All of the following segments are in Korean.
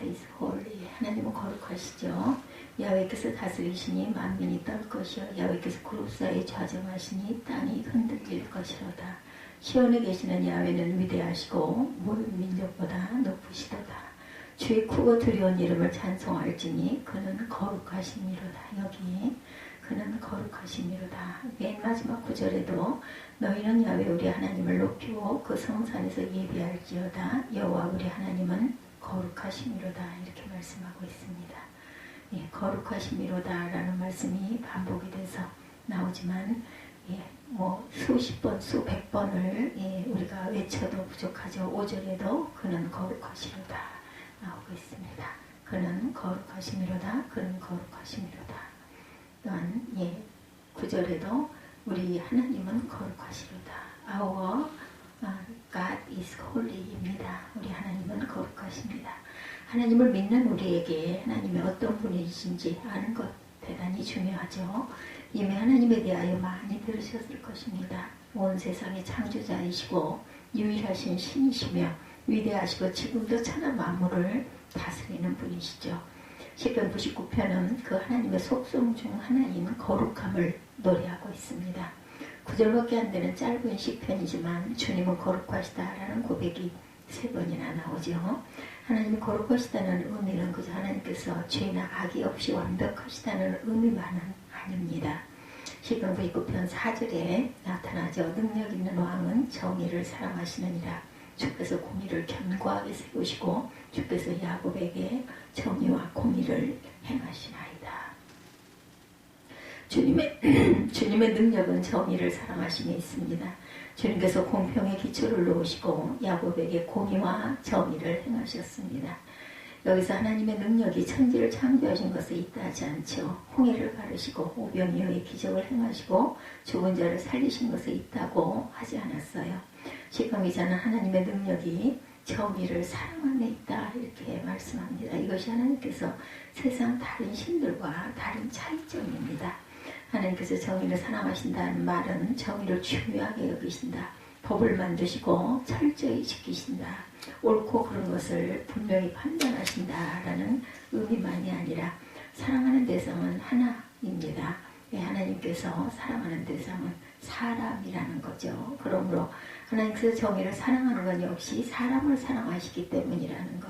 God is holy. 하나님은 거룩하시죠. 야훼께서 다스리시니 만민이 떨 것이요 야훼께서 그룹 사이에 좌정하시니 땅이 흔들릴 것이로다. 시온에 계시는 야훼는 위대하시고 모든 민족보다 높으시도다. 주의 크고 두려운 이름을 찬송할지니 그는 거룩하심이로다. 여기 그는 거룩하심이로다. 맨 마지막 구절에도 너희는 야훼 우리 하나님을 높이고 그 성산에서 예비할지어다. 여호와 우리 하나님은 거룩하심이로다. 이렇게 말씀하고 있습니다. 예, 거룩하심이로다 라는 말씀이 반복이 돼서 나오지만 뭐 수십 번, 수백 번을 우리가 외쳐도 부족하죠. 5절에도 그는 거룩하시로다 나오고 있습니다. 그는 거룩하심이로다. 그는 거룩하심이로다. 또한 9절에도 우리 하나님은 거룩하시로다. Our God is holy입니다. 우리 하나님은 거룩하십니다. 하나님을 믿는 우리에게 하나님의 어떤 분이신지 아는 것 대단히 중요하죠. 이미 하나님에 대하여 많이 들으셨을 것입니다. 온 세상의 창조자이시고 유일하신 신이시며 위대하시고 지금도 천하 만물을 다스리는 분이시죠. 시편 99편은 그 하나님의 속성 중 하나인 거룩함을 노래하고 있습니다. 9절밖에 안 되는 짧은 시편이지만 주님은 거룩하시다라는 고백이 3번이나 나오죠. 하나님이 거룩하시다는 의미는 그저 하나님께서 죄나 악이 없이 완벽하시다는 의미만은 아닙니다. 시편 99편 4절에 나타나죠. 능력 있는 왕은 정의를 사랑하시느니라. 주께서 공의를 견고하게 세우시고 주께서 야곱에게 정의와 공의를 행하시나이다. 주님의 능력은 정의를 사랑하심에 있습니다. 주님께서 공평의 기초를 놓으시고 야곱에게 공의와 정의를 행하셨습니다. 여기서 하나님의 능력이 천지를 창조하신 것에 있다하지 않죠. 홍해를 가르시고 오병이어의 기적을 행하시고 죽은 자를 살리신 것에 있다고 하지 않았어요. 시편 기자는 하나님의 능력이 정의를 사랑함에 있다 이렇게 말씀합니다. 이것이 하나님께서 세상 다른 신들과 다른 차이점입니다. 하나님께서 정의를 사랑하신다는 말은 정의를 중요하게 여기신다. 법을 만드시고 철저히 지키신다. 옳고 그른 것을 분명히 판단하신다라는 의미만이 아니라 사랑하는 대상은 하나입니다. 하나님께서 사랑하는 대상은 사람이라는 거죠. 그러므로 하나님께서 정의를 사랑하는 건 역시 사람을 사랑하시기 때문이라는 것.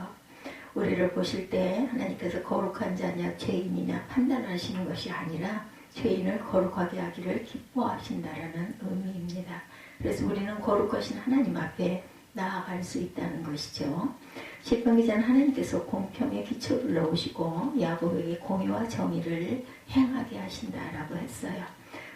우리를 보실 때 하나님께서 거룩한 자냐 죄인이냐 판단하시는 것이 아니라 죄인을 거룩하게 하기를 기뻐하신다라는 의미입니다. 그래서 우리는 거룩하신 하나님 앞에 나아갈 수 있다는 것이죠. 시편 기자는 하나님께서 공평의 기초를 놓으시고 야곱에게 공의와 정의를 행하게 하신다라고 했어요.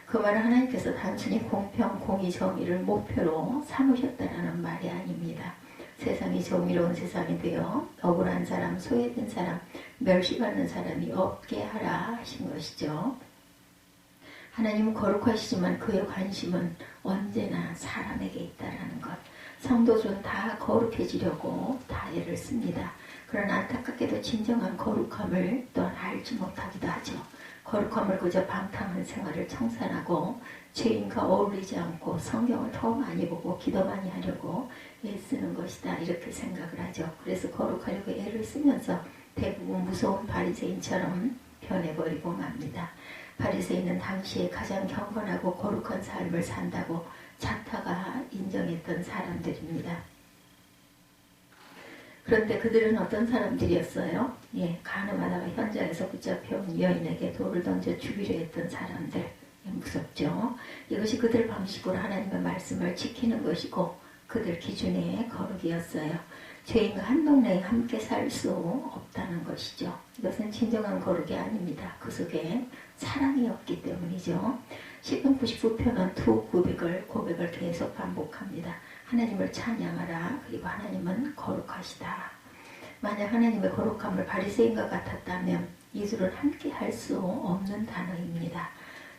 그 말은 하나님께서 단순히 공평, 공의, 정의를 목표로 삼으셨다라는 말이 아닙니다. 세상이 정의로운 세상이 되어 억울한 사람, 소외된 사람, 멸시받는 사람이 없게 하라 하신 것이죠. 하나님은 거룩하시지만 그의 관심은 언제나 사람에게 있다라는 것. 성도들은 다 거룩해지려고 다 애를 씁니다. 그러나 안타깝게도 진정한 거룩함을 또한 알지 못하기도 하죠. 거룩함을 그저 방탕한 생활을 청산하고 죄인과 어울리지 않고 성경을 더 많이 보고 기도 많이 하려고 애쓰는 것이다 이렇게 생각을 하죠. 그래서 거룩하려고 애를 쓰면서 대부분 무서운 바리새인처럼 변해버리고 맙니다. 바리새인은 당시에 가장 경건하고 거룩한 삶을 산다고 자타가 인정했던 사람들입니다. 그런데 그들은 어떤 사람들이었어요? 간음하다가 현장에서 붙잡혀온 여인에게 돌을 던져 죽이려 했던 사람들. 무섭죠? 이것이 그들 방식으로 하나님의 말씀을 지키는 것이고 그들 기준의 거룩이었어요. 죄인과 한 동네에 함께 살 수 없다는 것이죠. 이것은 진정한 거룩이 아닙니다. 그 속에 사랑이 없기 때문이죠. 시편 99편은 두 고백을 계속 반복합니다. 하나님을 찬양하라. 그리고 하나님은 거룩하시다. 만약 하나님의 거룩함을 바리새인과 같았다면 이 둘은 함께 할 수 없는 단어입니다.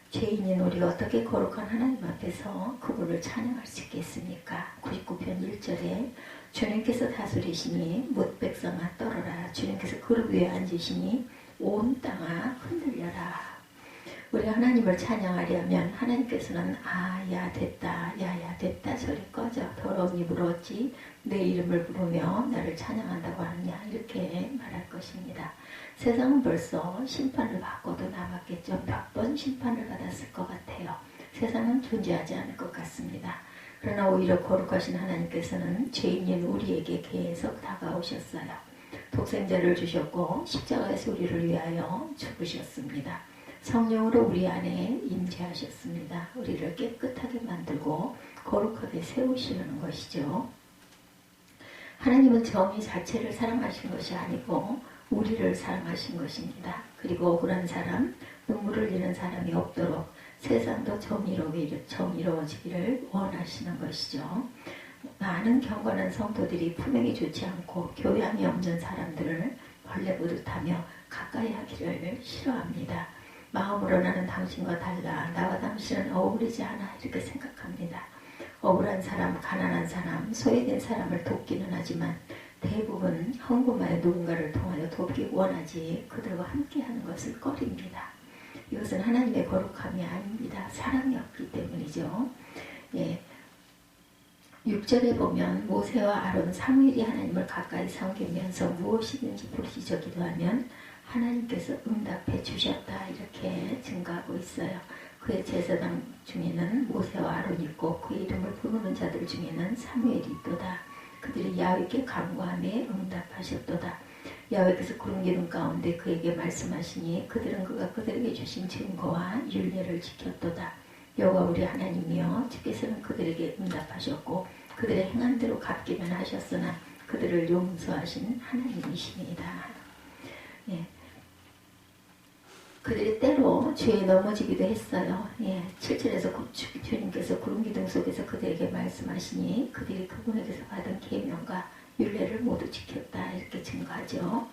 죄인인 우리가 어떻게 거룩한 하나님 앞에서 그분을 찬양할 수 있겠습니까? 99편 1절에 주님께서 다스리시니 뭇 백성아 떨어라. 주님께서 그룹 위에 앉으시니 온 땅아 흔들려라. 우리 하나님을 찬양하려면 하나님께서는 야 됐다 야야 됐다 저리 꺼져 더러운 입으로 어찌 내 이름을 부르며 나를 찬양한다고 하느냐 이렇게 말할 것 것입니다. 세상은 벌써 심판을 받고도 남았겠죠. 몇 번 심판을 받았을 것 같아요. 세상은 존재하지 않을 것 같습니다. 그러나 오히려 거룩하신 하나님께서는 죄인인 우리에게 계속 다가오셨어요. 독생자를 주셨고 십자가에서 우리를 위하여 죽으셨습니다. 성령으로 우리 안에 임재하셨습니다. 우리를 깨끗하게 만들고 거룩하게 세우시려는 것이죠. 하나님은 정의 자체를 사랑하신 것이 아니고 우리를 사랑하신 것입니다. 그리고 억울한 사람, 눈물을 흘리는 사람이 없도록 세상도 정의로워지기를 원하시는 것이죠. 많은 경건한 성도들이 품행이 좋지 않고 교양이 없는 사람들을 벌레 보듯하며 가까이 하기를 싫어합니다. 마음으로 나는 당신과 달라. 나와 당신은 어울리지 않아. 이렇게 생각합니다. 억울한 사람, 가난한 사람, 소외된 사람을 돕기는 하지만 대부분 헌금하여 누군가를 통하여 돕기 원하지 그들과 함께하는 것을 꺼립니다. 이것은 하나님의 거룩함이 아닙니다. 사랑이 없기 때문이죠. 예. 6절에 보면 모세와 아론 사무엘이 하나님을 가까이 섬기면서 무엇이든지 부르짖어 기도하면 하나님께서 응답해 주셨다 이렇게 증가하고 있어요. 그의 제사장 중에는 모세와 아론이 있고 그의 이름을 부르는 자들 중에는 사무엘이 있도다. 그들이 야훼께 간구하며 응답하셨도다. 야훼께서 구름 기둥 가운데 그에게 말씀하시니 그들은 그가 그들에게 주신 증거와 율례를 지켰도다. 여호와 우리 하나님이여 주께서는 그들에게 응답하셨고 그들의 행한 대로 갚기만 하셨으나 그들을 용서하신 하나님이십니다. 예. 그들이 때로 죄에 넘어지기도 했어요. 예. 7절에서 주님께서 구름 기둥 속에서 그들에게 말씀하시니 그들이 그분에게서 받은 계명과 율례를 모두 지켰다 이렇게 증거하죠.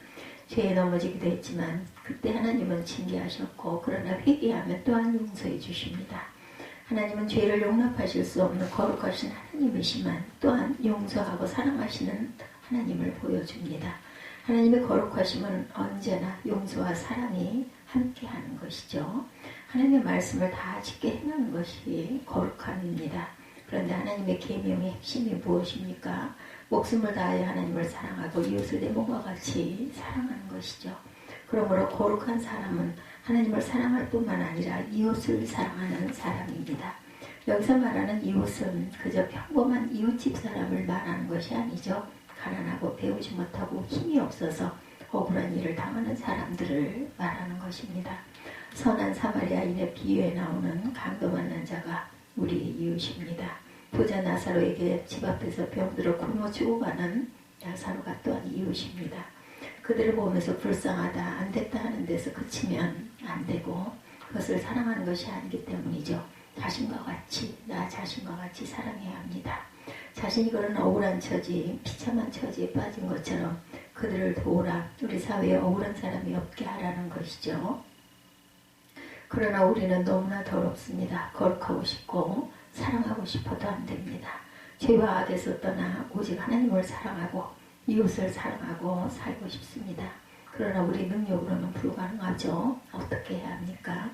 죄에 넘어지기도 했지만 그때 하나님은 징계하셨고 그러나 회개하면 또한 용서해 주십니다. 하나님은 죄를 용납하실 수 없는 거룩하신 하나님이시만 또한 용서하고 사랑하시는 하나님을 보여줍니다. 하나님의 거룩하심은 언제나 용서와 사랑이 함께하는 것이죠. 하나님의 말씀을 다 지켜 행하는 것이 거룩함입니다. 그런데 하나님의 계명의 핵심이 무엇입니까? 목숨을 다하여 하나님을 사랑하고 이웃을 내 몸과 같이 사랑하는 것이죠. 그러므로 거룩한 사람은 하나님을 사랑할 뿐만 아니라 이웃을 사랑하는 사람입니다. 여기서 말하는 이웃은 그저 평범한 이웃집 사람을 말하는 것이 아니죠. 가난하고 배우지 못하고 힘이 없어서 억울한 일을 당하는 사람들을 말하는 것입니다. 선한 사마리아인의 비유에 나오는 강도 만난 자가 우리 이웃입니다. 부자 나사로에게 집 앞에서 병들어 굶어 죽어가는 나사로가 또한 이웃입니다. 그들을 보면서 불쌍하다, 안 됐다 하는 데서 그치면 안 되고 그것을 사랑하는 것이 아니기 때문이죠. 자신과 같이, 나 자신과 같이 사랑해야 합니다. 자신이 그런 억울한 처지, 비참한 처지에 빠진 것처럼 그들을 도우라. 우리 사회에 억울한 사람이 없게 하라는 것이죠. 그러나 우리는 너무나 더럽습니다. 거룩하고 싶고 사랑하고 싶어도 안 됩니다. 죄와 악에서 떠나 오직 하나님을 사랑하고 이웃을 사랑하고 살고 싶습니다. 그러나 우리 능력으로는 불가능하죠. 어떻게 해야 합니까?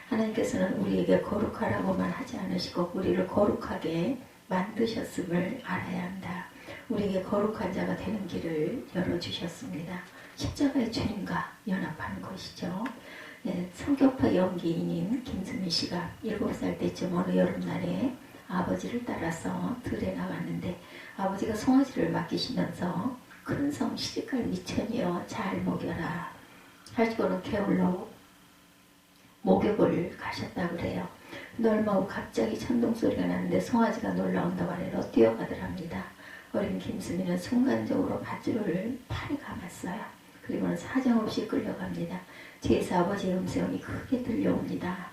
하나님께서는 우리에게 거룩하라고만 하지 않으시고 우리를 거룩하게 만드셨음을 알아야 한다. 우리에게 거룩한 자가 되는 길을 열어주셨습니다. 십자가의 주님과 연합하는 것이죠. 네, 성격파 연기인인 김수미 씨가 7살 때쯤 어느 여름날에 아버지를 따라서 들에 나왔는데 아버지가 송아지를 맡기시면서 큰 성 시집갈 미천이여 잘 먹여라 하시고는 게을러 목욕을 가셨다고 그래요. 얼마 후 갑자기 천둥소리가 나는데 송아지가 놀라운다고 아래로 뛰어가더랍니다. 어린 김수미는 순간적으로 밧줄을 팔에 감았어요. 그리고는 사정없이 끌려갑니다. 뒤에서 아버지의 음성이 크게 들려옵니다.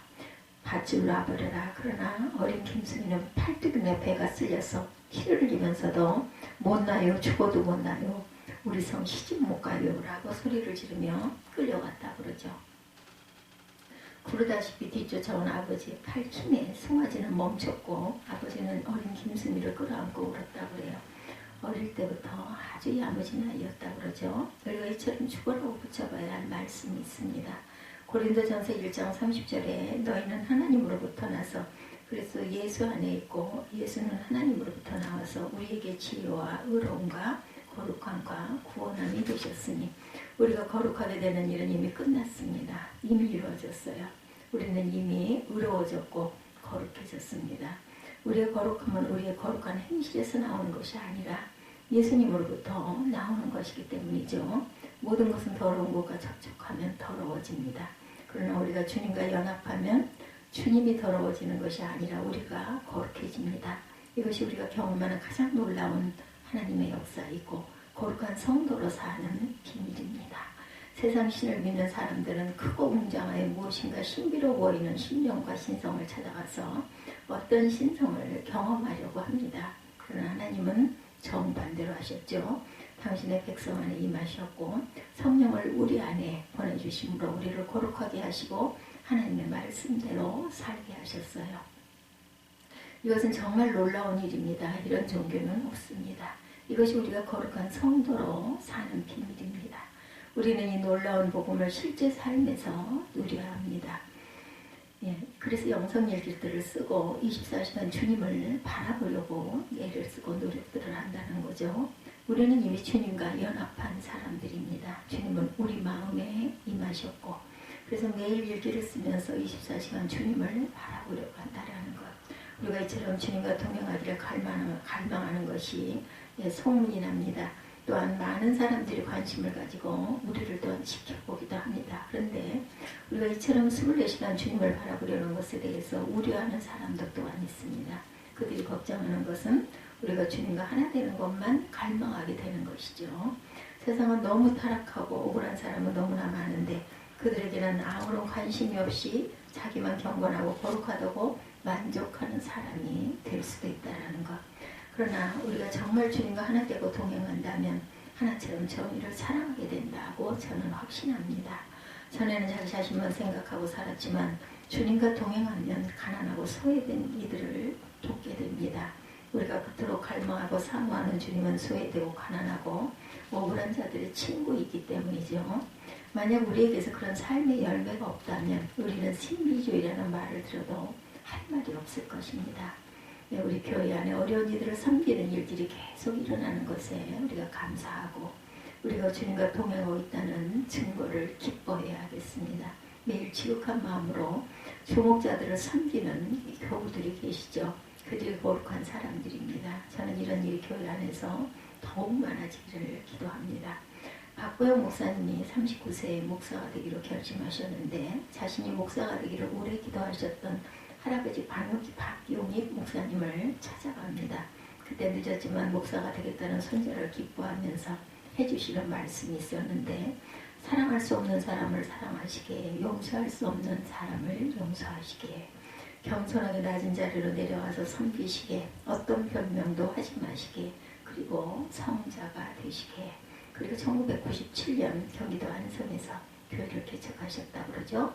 밧줄 놔버려라. 그러나 어린 김수미는 팔뚝이며 배가 쓸려서 피를 흘리면서도 못 나요. 죽어도 못 나요. 우리 성 시집 못 가요. 라고 소리를 지르며 끌려갔다 그러죠. 구르다시피 뒤쫓아온 아버지의 팔 힘에 송아지는 멈췄고 아버지는 어린 김수미를 끌어안고 울었다고 그래요. 어릴 때부터 아주 야무진 아이였다고 그러죠. 우리가 이처럼 죽으라고 붙여봐야 할 말씀이 있습니다. 고린도전서 1장 30절에 너희는 하나님으로부터 나서 그래서 예수 안에 있고 예수는 하나님으로부터 나와서 우리에게 치유와 의로움과 거룩함과 구원함이 되셨으니 우리가 거룩하게 되는 일은 이미 끝났습니다. 이미 이루어졌어요. 우리는 이미 의로워졌고 거룩해졌습니다. 우리의 거룩함은 우리의 거룩한 행실에서 나오는 것이 아니라 예수님으로부터 나오는 것이기 때문이죠. 모든 것은 더러운 것과 접촉하면 더러워집니다. 그러나 우리가 주님과 연합하면 주님이 더러워지는 것이 아니라 우리가 거룩해집니다. 이것이 우리가 경험하는 가장 놀라운 하나님의 역사이고 거룩한 성도로 사는 비밀입니다. 세상 신을 믿는 사람들은 크고 웅장하여 무엇인가 신비로워 보이는 신령과 신성을 찾아가서 어떤 신성을 경험하려고 합니다. 그러나 하나님은 정반대로 하셨죠. 당신의 백성 안에 임하셨고 성령을 우리 안에 보내주심으로 우리를 거룩하게 하시고 하나님의 말씀대로 살게 하셨어요. 이것은 정말 놀라운 일입니다. 이런 종교는 없습니다. 이것이 우리가 거룩한 성도로 사는 비밀입니다. 우리는 이 놀라운 복음을 실제 삶에서 누려야 합니다. 그래서 영성일기들을 쓰고 24시간 주님을 바라보려고 애를 쓰고 노력들을 한다는 거죠. 우리는 이미 주님과 연합한 사람들입니다. 주님은 우리 마음에 임하셨고 그래서 매일 일기를 쓰면서 24시간 주님을 바라보려고 한다는 것. 우리가 이처럼 주님과 동행하기를 갈망하는 것이 소문이 납니다. 또한 많은 사람들이 관심을 가지고 우리를 또한 지켜보기도 합니다. 그런데 우리가 이처럼 24시간 주님을 바라보려는 것에 대해서 우려하는 사람도 또한 있습니다. 그들이 걱정하는 것은 우리가 주님과 하나 되는 것만 갈망하게 되는 것이죠. 세상은 너무 타락하고 억울한 사람은 너무나 많은데 그들에게는 아무런 관심이 없이 자기만 경건하고 거룩하다고 만족하는 사람이 될 수도 있다는 것. 그러나 우리가 정말 주님과 하나 되고 동행한다면 하나처럼 정의를 사랑하게 된다고 저는 확신합니다. 전에는 자기 자신만 생각하고 살았지만 주님과 동행하면 가난하고 소외된 이들을 돕게 됩니다. 우리가 그토록 갈망하고 사모하는 주님은 소외되고 가난하고 억울한 자들의 친구이기 때문이죠. 만약 우리에게서 그런 삶의 열매가 없다면 우리는 신비주의라는 말을 들어도 할 말이 없을 것입니다. 우리 교회 안에 어려운 이들을 섬기는 일들이 계속 일어나는 것에 우리가 감사하고 우리가 주님과 동행하고 있다는 증거를 기뻐해야 하겠습니다. 매일 지극한 마음으로 주목자들을 섬기는 교우들이 계시죠. 그들이 거룩한 사람들입니다. 저는 이런 일이 교회 안에서 더욱 많아지기를 기도합니다. 박보영 목사님이 39세에 목사가 되기로 결심하셨는데 자신이 목사가 되기를 오래 기도하셨던 할아버지 박용익 목사님을 찾아갑니다. 그때 늦었지만 목사가 되겠다는 손자를 기뻐하면서 해주시는 말씀이 있었는데 사랑할 수 없는 사람을 사랑하시게 용서할 수 없는 사람을 용서하시게 겸손하게 낮은 자리로 내려와서 섬기시게 어떤 변명도 하지 마시게 그리고 성자가 되시게 그리고 1997년 경기도 안성에서 교회를 개척하셨다고 그러죠.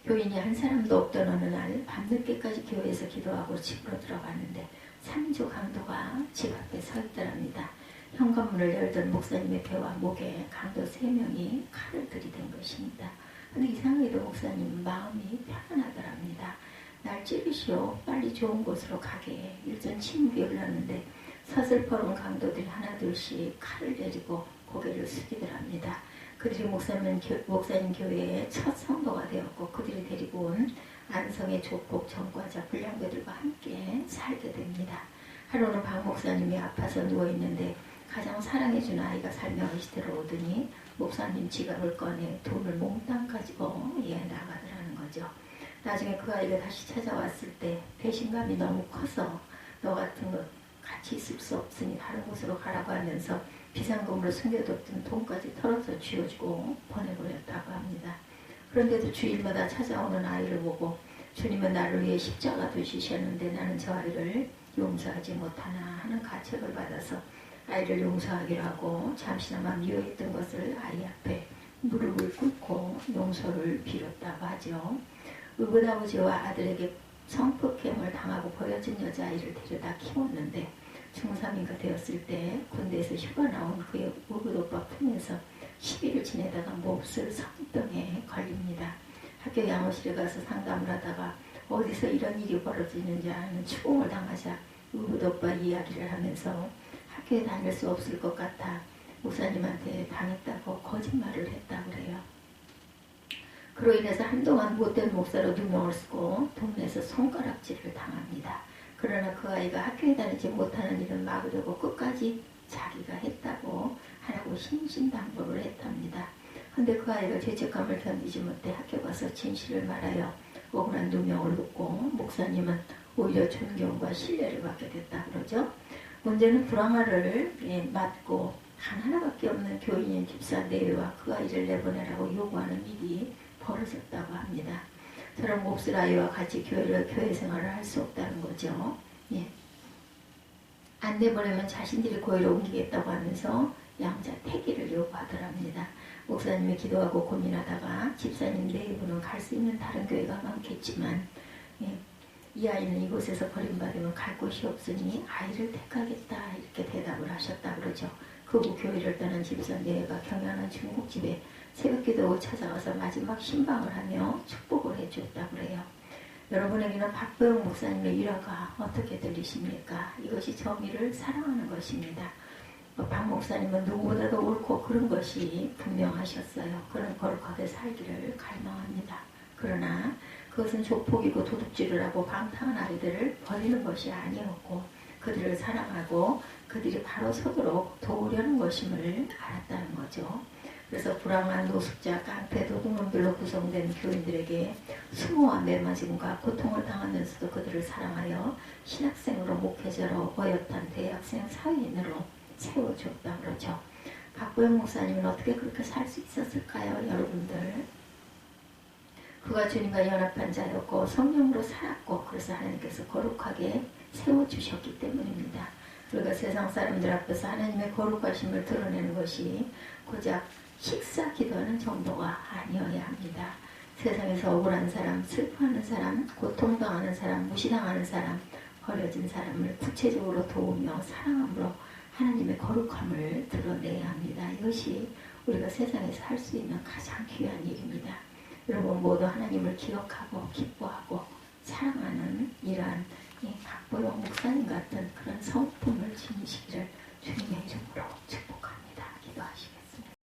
교인이 한 사람도 없던 어느 날 밤늦게까지 교회에서 기도하고 집으로 들어갔는데 3주 강도가 집 앞에 서 있더랍니다. 현관문을 열던 목사님의 배와 목에 강도 3명이 칼을 들이댄 것입니다. 근데 이상하게도 목사님 마음이 편안하더랍니다. 날 찌르시오. 빨리 좋은 곳으로 가게. 일전 침묵이 흘렀는데 서슬퍼런 강도들이 하나둘씩 칼을 내리고 고개를 숙이더랍니다. 그들이 목사님 교회의 첫 성도가 되었고 그들이 데리고 온 안성의 조폭 전과자 불량배들과 함께 살게 됩니다. 하루는 박 목사님이 아파서 누워있는데 가장 사랑해준 아이가 살며시 들어오더니 목사님 지갑을 꺼내 돈을 몽땅 가지고 나가더라는 거죠. 나중에 그 아이가 다시 찾아왔을 때 배신감이 너무 커서 너 같은 것 같이 있을 수 없으니 다른 곳으로 가라고 하면서 비상금으로 숨겨뒀던 돈까지 털어서 쥐어주고 보내버렸다고 합니다. 그런데도 주일마다 찾아오는 아이를 보고 주님은 나를 위해 십자가 두시셨는데 나는 저 아이를 용서하지 못하나 하는 가책을 받아서 아이를 용서하기로 하고 잠시나마 미워했던 것을 아이 앞에 무릎을 꿇고 용서를 빌었다고 하죠. 의붓아버지와 아들에게 성폭행을 당하고 버려진 여자아이를 데려다 키웠는데 중3인가 되었을 때 군대에서 휴가 나온 그의 의붓오빠 품에서 10일을 지내다가 몹쓸 성병에 걸립니다. 학교 양호실에 가서 상담을 하다가 어디서 이런 일이 벌어지는지 아는 추궁을 당하자 의붓오빠 이야기를 하면서 학교에 다닐 수 없을 것 같아 목사님한테 당했다고 거짓말을 했다고 그래요. 그로 인해서 한동안 못된 목사로 누명을 쓰고 동네에서 손가락질을 당합니다. 그러나 그 아이가 학교에 다니지 못하는 일은 막으려고 끝까지 자기가 했다고 하라고 신신당부를 했답니다. 근데 그 아이가 죄책감을 견디지 못해 학교 가서 진실을 말하여 억울한 누명을 놓고 목사님은 오히려 존경과 신뢰를 받게 됐다 그러죠. 문제는 불황아를 맞고 하나밖에 없는 교인인 집사 내외와 그 아이를 내보내라고 요구하는 일이 벌어졌다고 합니다. 저런 몹쓸 아이와 같이 교회 생활을 할 수 없다는 거죠. 예. 안 내보내면 자신들이 교회로 옮기겠다고 하면서 양자 태기를 요구하더랍니다. 목사님이 기도하고 고민하다가 집사님 내부는 갈 수 있는 다른 교회가 많겠지만 예. 이 아이는 이곳에서 버림받으면 갈 곳이 없으니 아이를 택하겠다 이렇게 대답을 하셨다 그러죠. 그 후 교회를 떠난 집사 내외가 경영하는 중국집에 새벽기도 후 찾아가서 마지막 신방을 하며 축복을 해주었다 그래요. 여러분에게는 박보영 목사님의 일화가 어떻게 들리십니까? 이것이 정의를 사랑하는 것입니다. 박 목사님은 누구보다도 옳고 그른 것이 분명하셨어요. 그런 거룩하게 살기를 갈망합니다. 그러나 그것은 조폭이고 도둑질을 하고 방탕한 아이들을 버리는 것이 아니었고 그들을 사랑하고 그들이 바로 서도록 도우려는 것임을 알았다는 거죠. 그래서 불황한 노숙자, 깡패, 도둑놈들로 구성된 교인들에게 수모와 매맞음과 고통을 당하면서도 그들을 사랑하여 신학생으로 목회자로 어엿한 대학생 사회인으로 세워줬다 그러죠. 박보영 목사님은 어떻게 그렇게 살 수 있었을까요? 여러분들. 그가 주님과 연합한 자였고 성령으로 살았고 그래서 하나님께서 거룩하게 세워주셨기 때문입니다. 우리가 세상 사람들 앞에서 하나님의 거룩하심을 드러내는 것이 고작 식사 기도하는 정도가 아니어야 합니다. 세상에서 억울한 사람, 슬퍼하는 사람, 고통당하는 사람, 무시당하는 사람, 버려진 사람을 구체적으로 도우며 사랑함으로 하나님의 거룩함을 드러내야 합니다. 이것이 우리가 세상에서 할 수 있는 가장 귀한 일입니다. 여러분 모두 하나님을 기억하고 기뻐하고 사랑하는 이러한 박보영 목사님 같은 그런 성품을 지니시기를 주님의 이름으로 축복합니다.